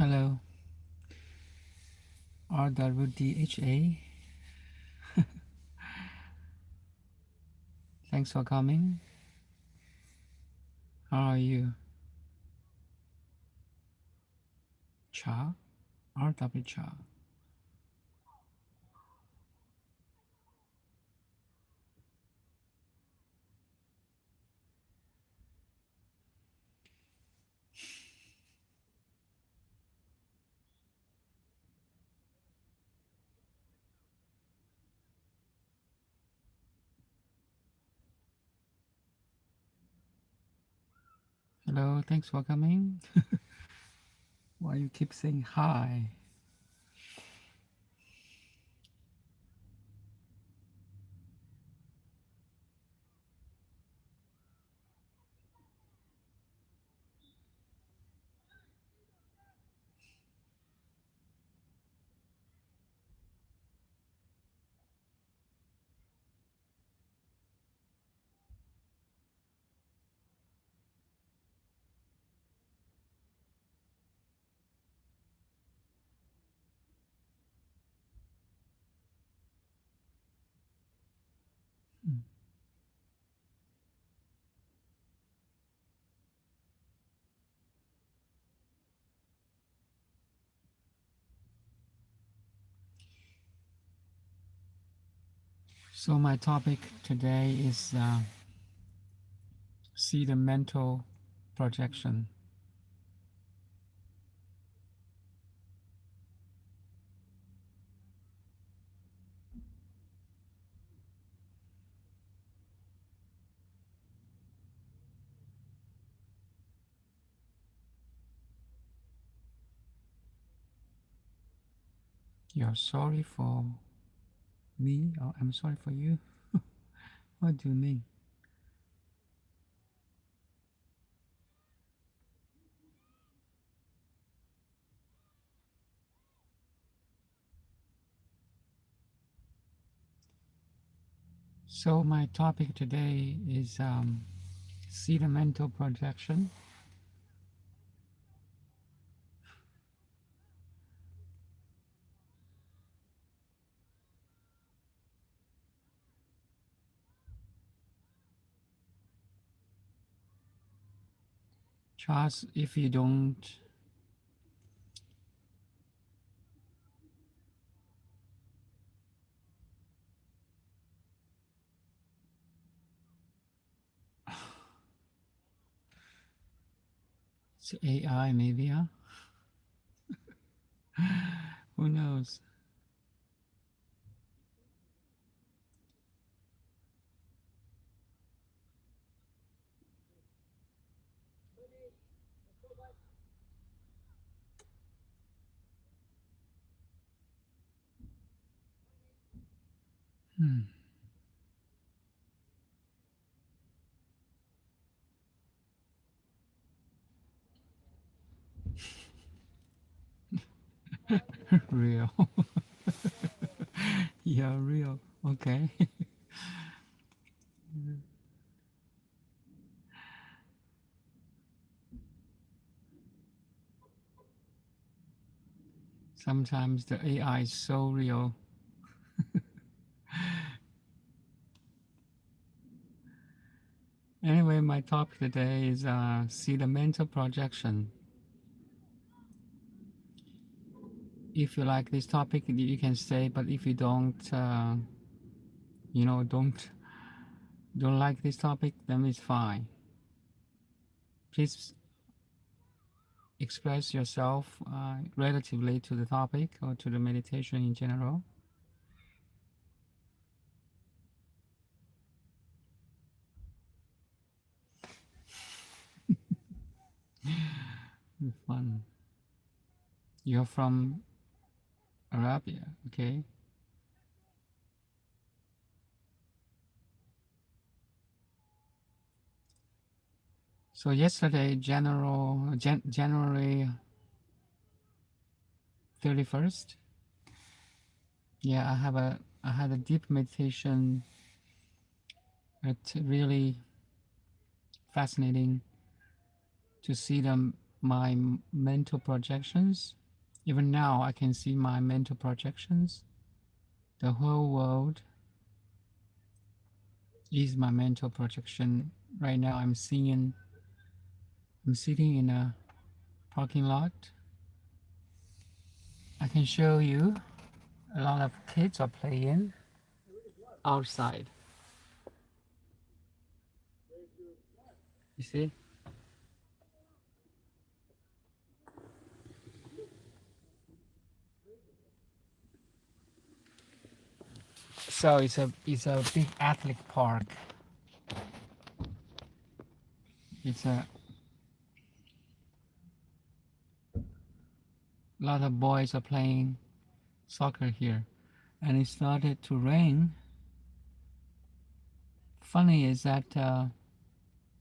Hello, RWDHA. Thanks for coming. How are you? Cha? RW Cha. Hello, thanks for coming. Why you keep saying hi? Hmm. So my topic today is see the mental projection. You're sorry for me, or I'm sorry for you. What do you mean? So my topic today is see the mental projection. Charles, if you don't it's AI maybe, huh? Who knows? Hmm. Real. Yeah, real. Okay. Sometimes the AI is so real. Anyway, my topic today is see the mental projection. If you like this topic, you can stay. But if you don't, don't like this topic, then it's fine. Please express yourself relatively to the topic or to the meditation in general. Fun. You're from Arabia, okay? So yesterday, January 31st, yeah, I had a deep meditation. It's really fascinating to see them. my mental projections. Even now, I can see my mental projections. The whole world is my mental projection. Right now, I'm sitting in a parking lot. I can show you a lot of kids are playing outside. You see? So it's a big athletic park. It's a lot of boys are playing soccer here, and it started to rain. Funny is that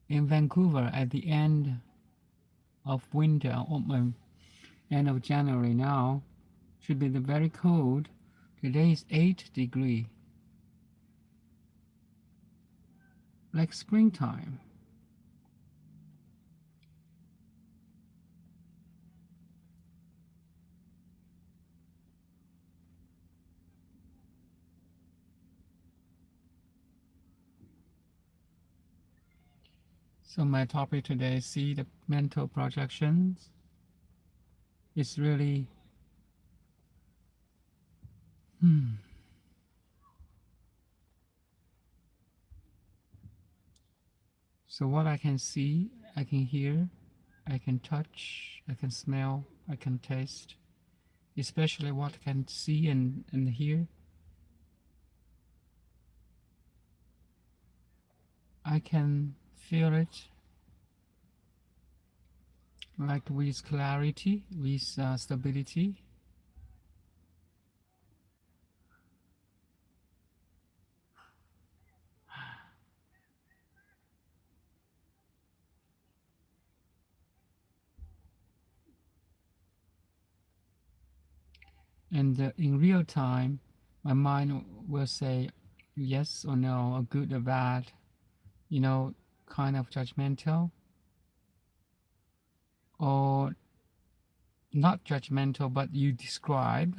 in Vancouver, at the end of winter, end of January now, should be the very cold. Today is 8 degrees, like springtime. So my topic today, see the mental projections. It's really hmm. So what I can see, I can hear, I can touch, I can smell, I can taste, especially what I can see and hear. I can feel it like with clarity, with stability. And in real time, my mind will say yes or no, or good or bad, kind of judgmental, or not judgmental, but you describe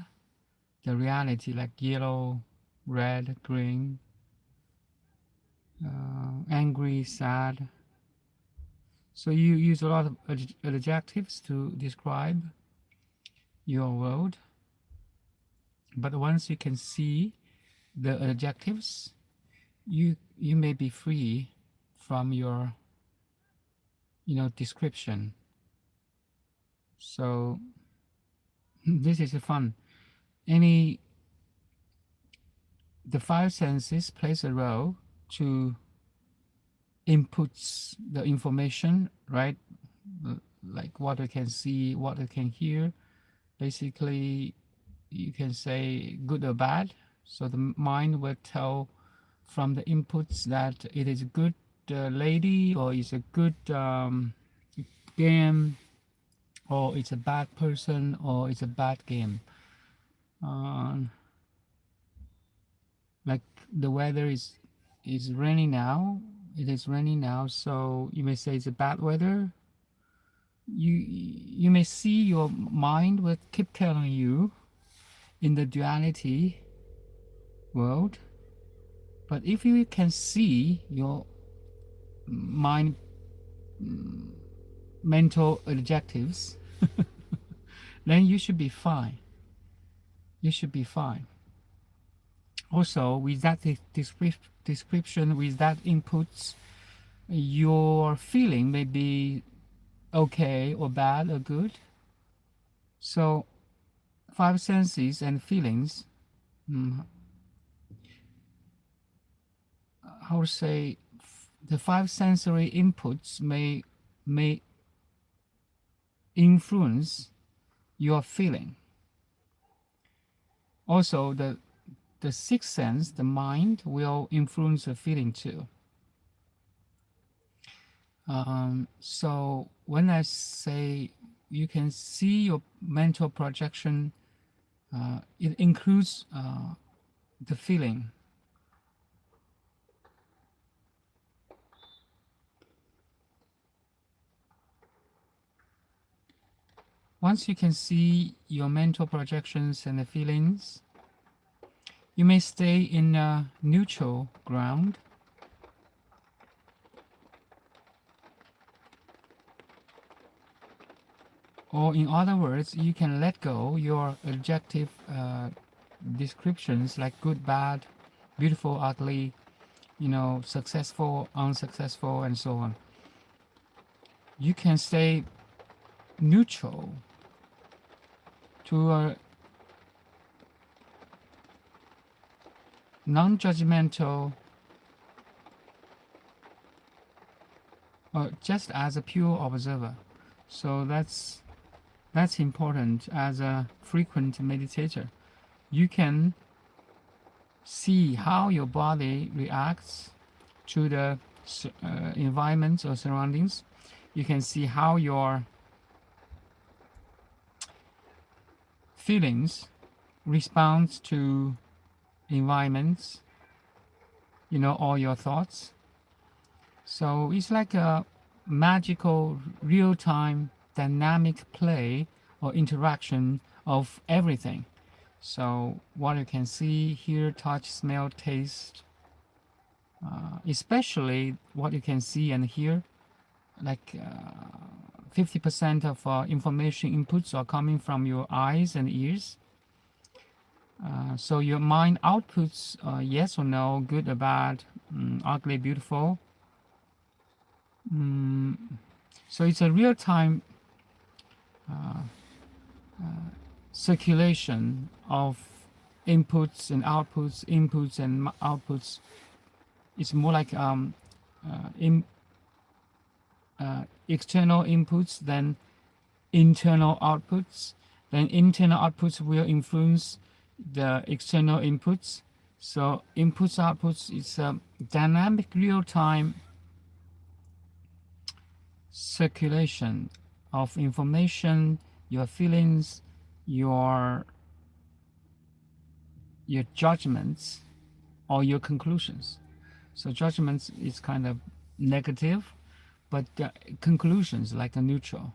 the reality like yellow, red, green, angry, sad. So you use a lot of adjectives to describe your world. But once you can see the adjectives, you may be free from your description. So this is fun. Any the five senses plays a role to inputs the information, right? Like what I can see, what I can hear. Basically, you can say good or bad. So the mind will tell from the inputs that it is a good lady, or it's a good game, or it's a bad person, or it's a bad game. Like the weather is raining now. It is raining now, so you may say it's a bad weather. You may see your mind will keep telling you in the duality world, but if you can see your mind mental adjectives, then you should be fine. You should be fine. Also, with that description, with that inputs, your feeling may be okay or bad or good. So, five senses and feelings, how to say, the five sensory inputs may influence your feeling. Also, the sixth sense, the mind, will influence the feeling too. So when I say you can see your mental projection, it includes the feeling. Once you can see your mental projections and the feelings, you may stay in a neutral ground. Or in other words, you can let go your adjective descriptions like good, bad, beautiful, ugly, successful, unsuccessful, and so on. You can stay neutral to a non-judgmental, or just as a pure observer. So that's important. As a frequent meditator, you can see how your body reacts to the environment or surroundings. You can see how your feelings respond to environments, all your thoughts. So it's like a magical, real-time, dynamic play or interaction of everything. So what you can see, hear, touch, smell, taste, especially what you can see and hear, like 50% of information inputs are coming from your eyes and ears. So your mind outputs yes or no, good or bad, ugly, beautiful. So it's a real-time circulation of inputs and outputs. It's more like external inputs than internal outputs. Then internal outputs will influence the external inputs. So inputs, outputs, it's a dynamic real-time circulation of information, your feelings, your judgments, or your conclusions. So judgments is kind of negative, but conclusions like a neutral.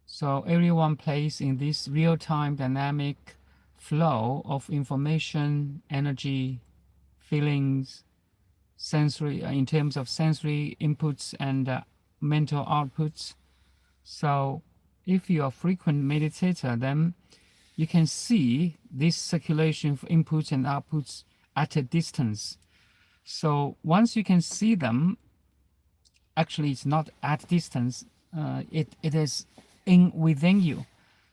So everyone plays in this real-time dynamic flow of information, energy, feelings, sensory, in terms of sensory inputs and mental outputs. So if you're a frequent meditator, then you can see this circulation of inputs and outputs at a distance. So once you can see them, actually it's not at distance, it is within you.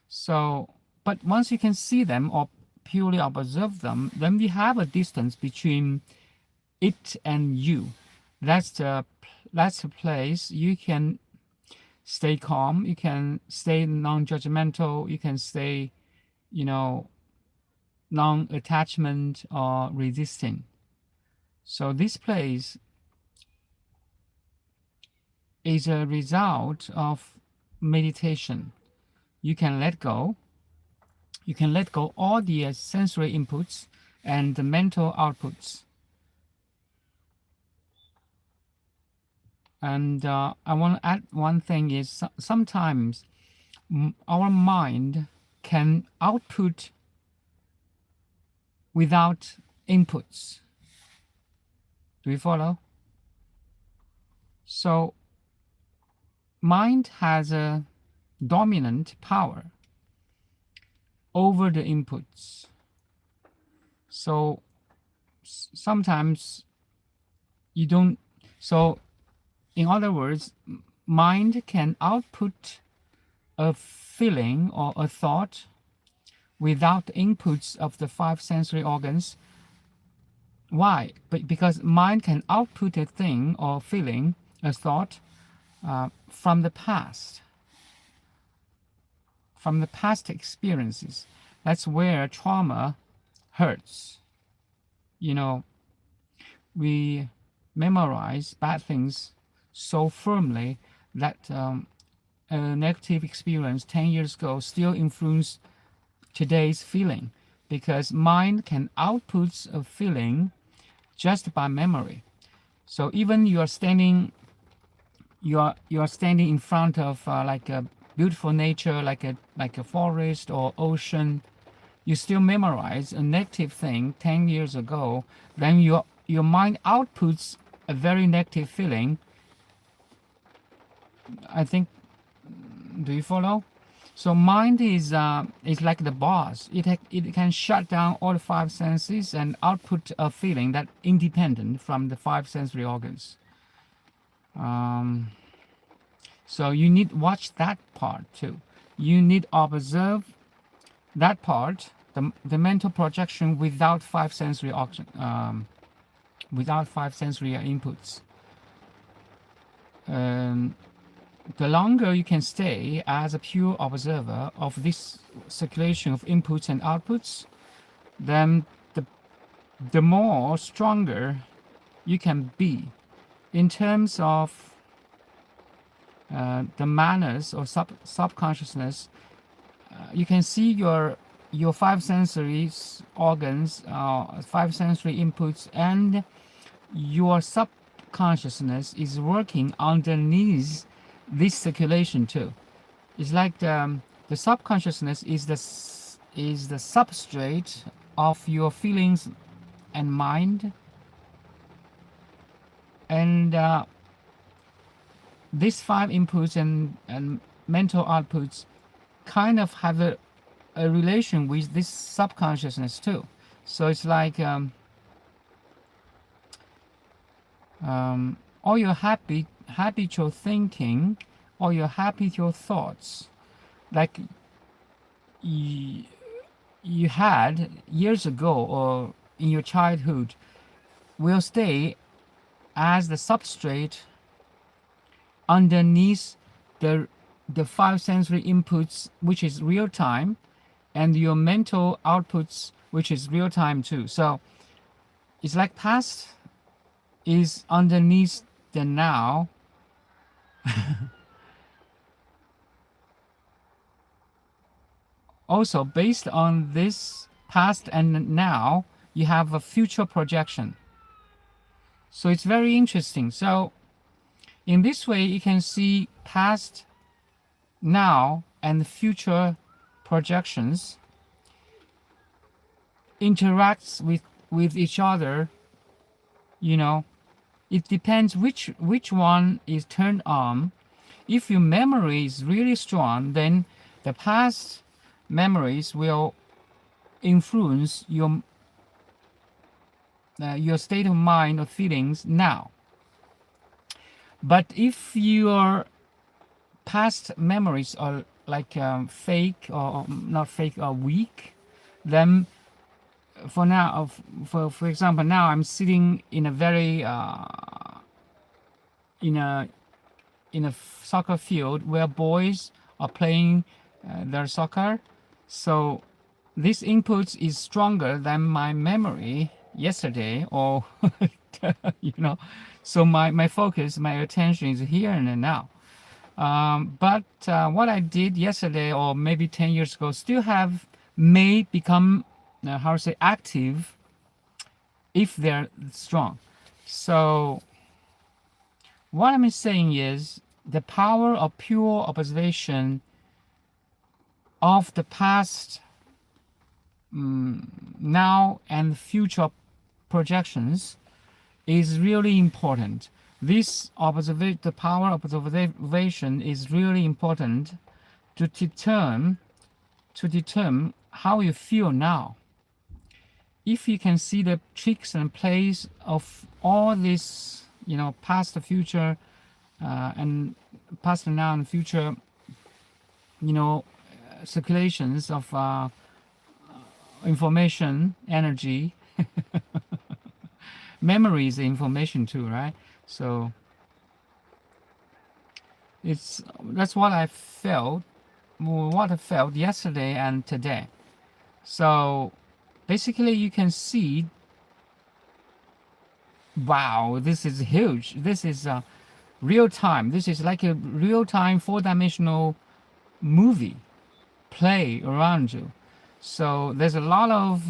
So, but once you can see them or purely observe them, then we have a distance between it and you. That's the place you can stay calm, you can stay non-judgmental, you can stay, non-attachment or resisting. So this place is a result of meditation. You can let go. You can let go all the sensory inputs and the mental outputs. And I want to add one thing is sometimes our mind can output without inputs. Do you follow? So mind has a dominant power over the inputs. So sometimes you don't, so in other words, mind can output a feeling or a thought without inputs of the 5 sensory organs. Why? Because mind can output a thing or feeling, a thought, from the past experiences. That's where trauma hurts. We memorize bad things so firmly that a negative experience 10 years ago still influences today's feeling, because mind can output a feeling just by memory. So even you are standing in front of like a beautiful nature like a forest or ocean, you still memorize a negative thing 10 years ago, then your mind outputs a very negative feeling. I think, do you follow? So mind is like the boss. It can shut down all the five senses and output a feeling that independent from the five sensory organs. So you need watch that part too. You need observe that part, the mental projection without five sensory without five sensory inputs. The longer you can stay as a pure observer of this circulation of inputs and outputs, then the more stronger you can be in terms of the manners or subconsciousness. You can see your five sensory organs, five sensory inputs, and your subconsciousness is working underneath this circulation too. It's like the subconsciousness is the substrate of your feelings and mind, and these five inputs and mental outputs kind of have a relation with this subconsciousness too. So it's like all your habitual thinking, or your habitual thoughts, like you had years ago or in your childhood, will stay as the substrate underneath the five sensory inputs, which is real time, and your mental outputs, which is real time too. So it's like past is underneath the now. Also, based on this past and now, you have a future projection. So it's very interesting. So in this way, you can see past, now, and future projections interacts with each other. You know, it depends which one is turned on. If your memory is really strong, then the past memories will influence your state of mind or feelings now. But if your past memories are like fake, or not fake, or weak, then for now, for example, now I'm sitting in a very in a soccer field where boys are playing their soccer. So this input is stronger than my memory yesterday, or you know, so my focus, my attention is here and now. But what I did yesterday or maybe 10 years ago still may become how to say active if they're strong. So what I'm saying is the power of pure observation of the past, now, and future projections is really important. The power of observation is really important to determine how you feel now. If you can see the tricks and plays of all this, past, future, and past, now, and future, circulations of information, energy, memory is information too, right? So that's what I felt yesterday and today. So basically you can see, wow, this is huge. This is real time. This is like a real time 4-dimensional movie play around you. So there's a lot of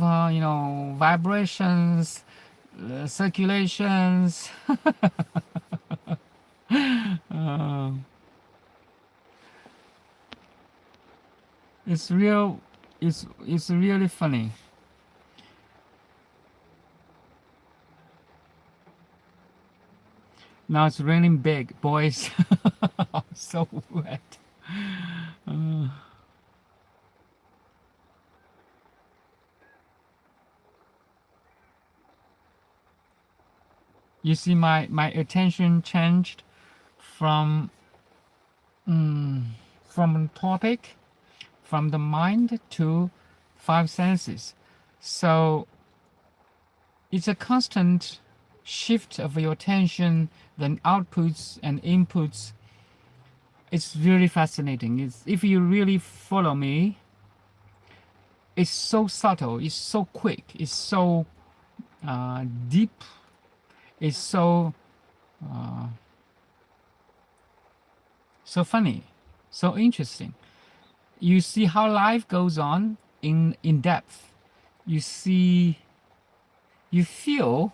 vibrations, circulations. It's real. It's really funny. Now it's raining big, boys. I'm so wet. Uh, you see, my attention changed from mm, from topic, from the mind to five senses. So it's a constant shift of your attention, then outputs and inputs. It's really fascinating. If you really follow me, it's so subtle, it's so quick, it's so deep, it's so uh, so funny, so interesting. You see how life goes on in depth. You see, you feel,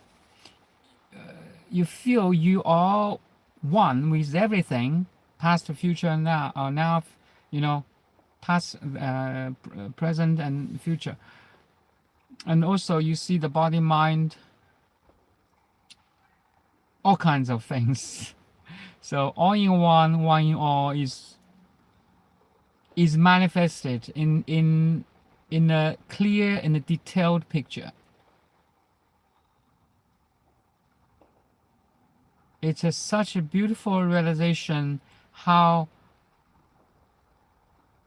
you feel you are one with everything, past, future, and now, or now, you know, past, present, and future. And also you see the body, mind, all kinds of things. So all in one in all is manifested in a clear and a detailed picture. It's such a beautiful realization how,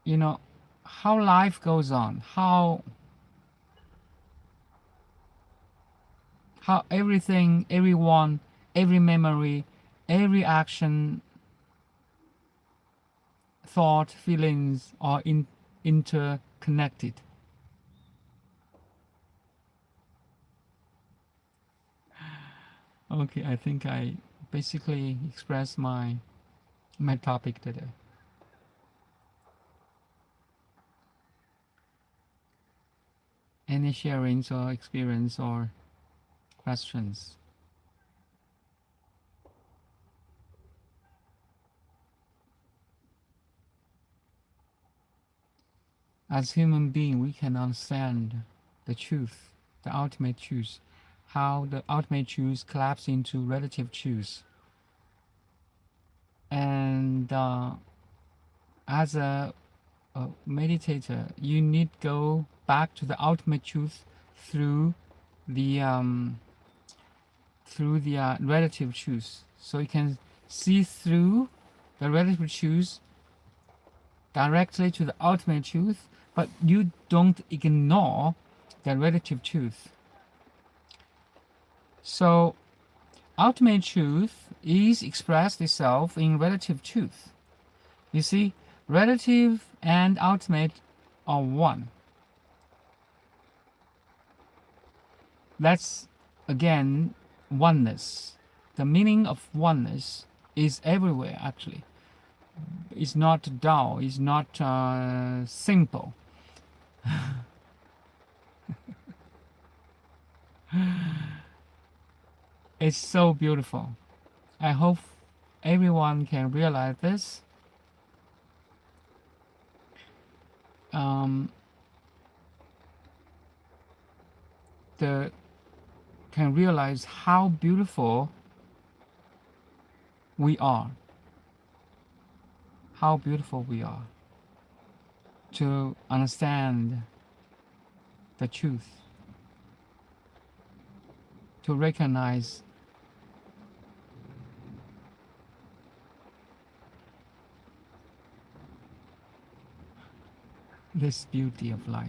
you know, how life goes on, how everything, everyone, every memory, every action, thought, feelings are interconnected. Okay, I think I basically expressed my topic today. Any sharings or experience or questions? As human being, we can understand the truth, the ultimate truth, how the ultimate truth collapses into relative truth. And as a meditator, you need go back to the ultimate truth through the relative truth. So you can see through the relative truth directly to the ultimate truth, but you don't ignore the relative truth. So ultimate truth is expressed itself in relative truth. You see, relative and ultimate are one. That's again oneness. The meaning of oneness is everywhere actually. It's not dull, it's not simple. It's so beautiful. I hope everyone can realize this. Um, can realize how beautiful we are. How beautiful we are. To understand the truth. To recognize this beauty of life.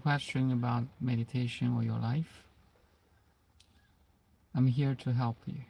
question about meditation or your life, I'm here to help you.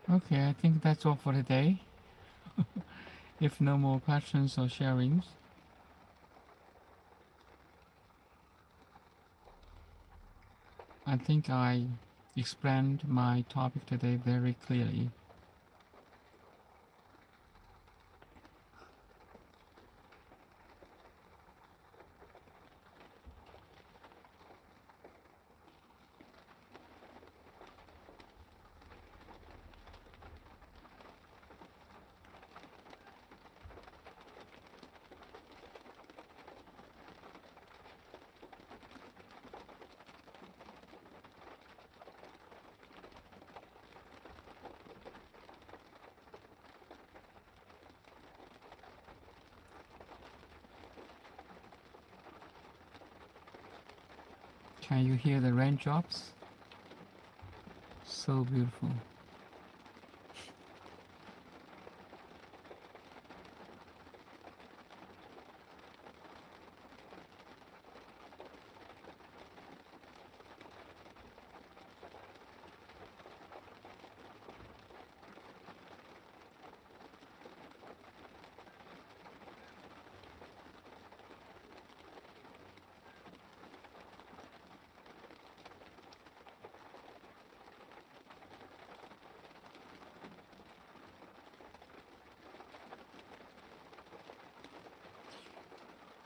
Okay, I think that's all for today. If no more questions or sharings, I think I explained my topic today very clearly. Can you hear the raindrops? So beautiful.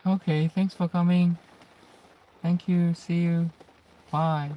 Okay, thanks for coming. Thank you. See you. Bye.